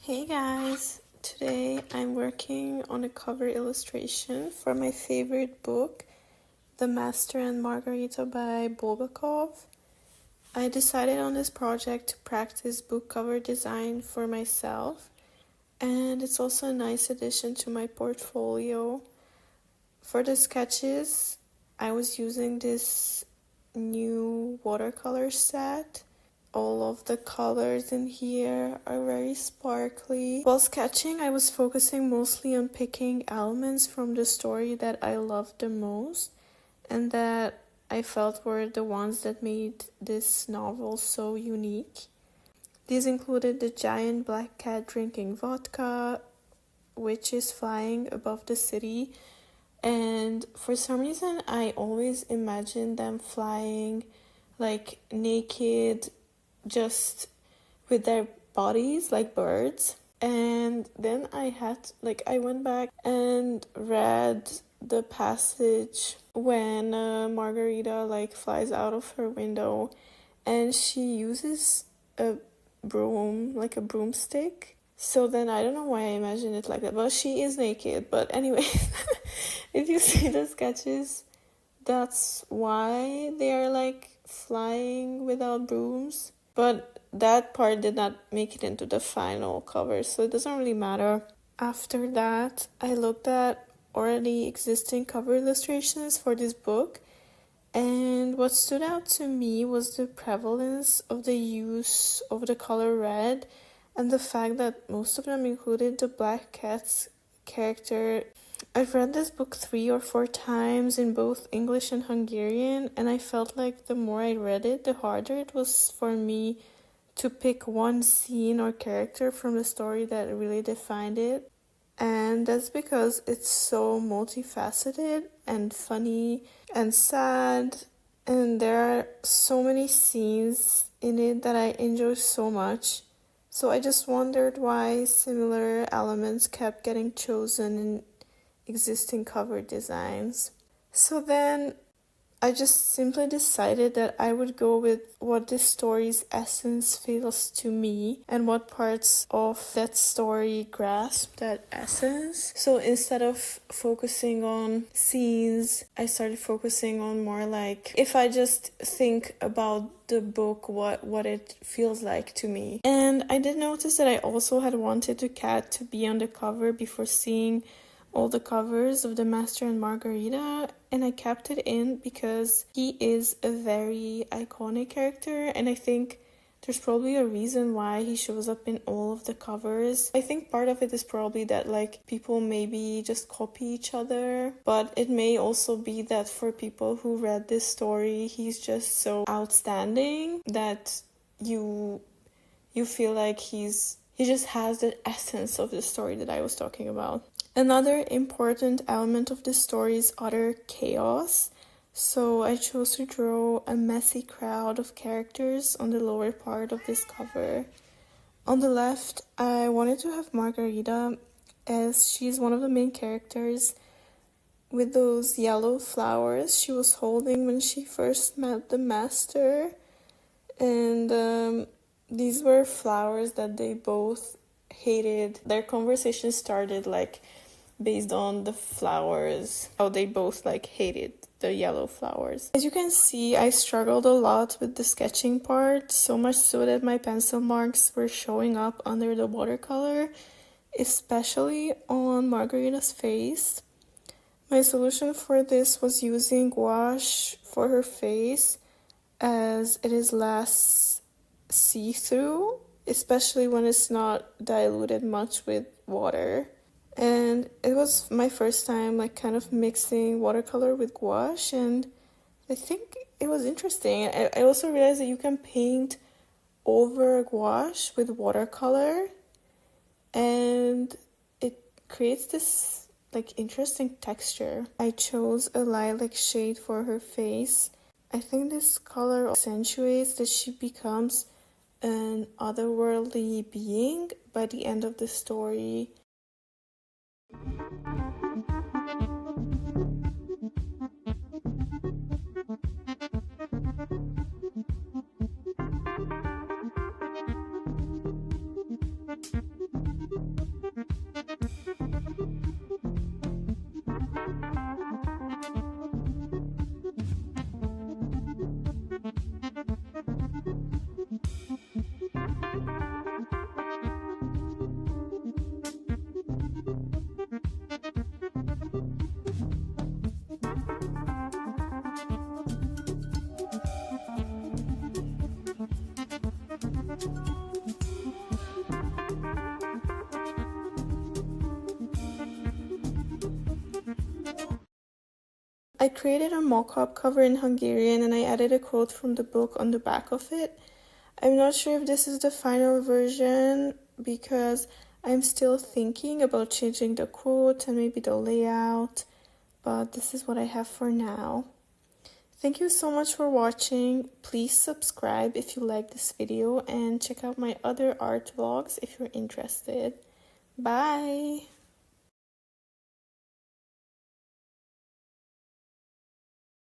Hey guys, today I'm working on a cover illustration for my favorite book, The Master and Margarita by Bulgakov. I decided on this project to practice book cover design for myself, and it's also a nice addition to my portfolio. For the sketches, I was using this new watercolor set. All of the colors in here are very sparkly. While sketching, I was focusing mostly on picking elements from the story that I loved the most and that I felt were the ones that made this novel so unique. These included the giant black cat drinking vodka, witches flying above the city, and for some reason I always imagined them flying like naked, just with their bodies like birds. And then I went back and read the passage when Margarita flies out of her window and she uses a broom, like a broomstick. So then I don't know why I imagined it like that, but she is naked. But anyway, if you see the sketches, that's why they are flying without brooms. But that part did not make it into the final cover, so it doesn't really matter. After that, I looked at already existing cover illustrations for this book, and what stood out to me was the prevalence of the use of the color red and the fact that most of them included the black cat's character. I've read this book 3 or 4 times in both English and Hungarian, and I felt like the more I read it, the harder it was for me to pick one scene or character from the story that really defined it. And that's because it's so multifaceted and funny and sad, and there are so many scenes in it that I enjoy so much. So I just wondered why similar elements kept getting chosen in existing cover designs. So then I just simply decided that I would go with what this story's essence feels to me and what parts of that story grasp that essence. So instead of focusing on scenes, I started focusing on more if I just think about the book, what it feels like to me. And I did notice that I also had wanted the cat to be on the cover before seeing all the covers of the Master and Margarita, and I kept it in because he is a very iconic character, and I think there's probably a reason why he shows up in all of the covers. I think part of it is probably that people maybe just copy each other, but it may also be that for people who read this story, he's just so outstanding that you feel like he just has the essence of the story that I was talking about. Another important element of the story is utter chaos, so I chose to draw a messy crowd of characters on the lower part of this cover. On the left, I wanted to have Margarita, as she's one of the main characters, with those yellow flowers she was holding when she first met the master, and these were flowers that they both hated. Their conversation started based on the flowers, how they both hated the yellow flowers. As you can see, I struggled a lot with the sketching part, so much so that my pencil marks were showing up under the watercolor, especially on Margarita's face. My solution for this was using gouache for her face, as it is less see-through, especially when it's not diluted much with water. And it was my first time kind of mixing watercolor with gouache, and I think it was interesting. I also realized that you can paint over gouache with watercolor, and it creates this interesting texture. I chose a lilac shade for her face. I think this color accentuates that she becomes an otherworldly being by the end of the story. I created a mock-up cover in Hungarian and I added a quote from the book on the back of it. I'm not sure if this is the final version because I'm still thinking about changing the quote and maybe the layout, but this is what I have for now. Thank you so much for watching. Please subscribe if you like this video and check out my other art vlogs if you're interested. Bye!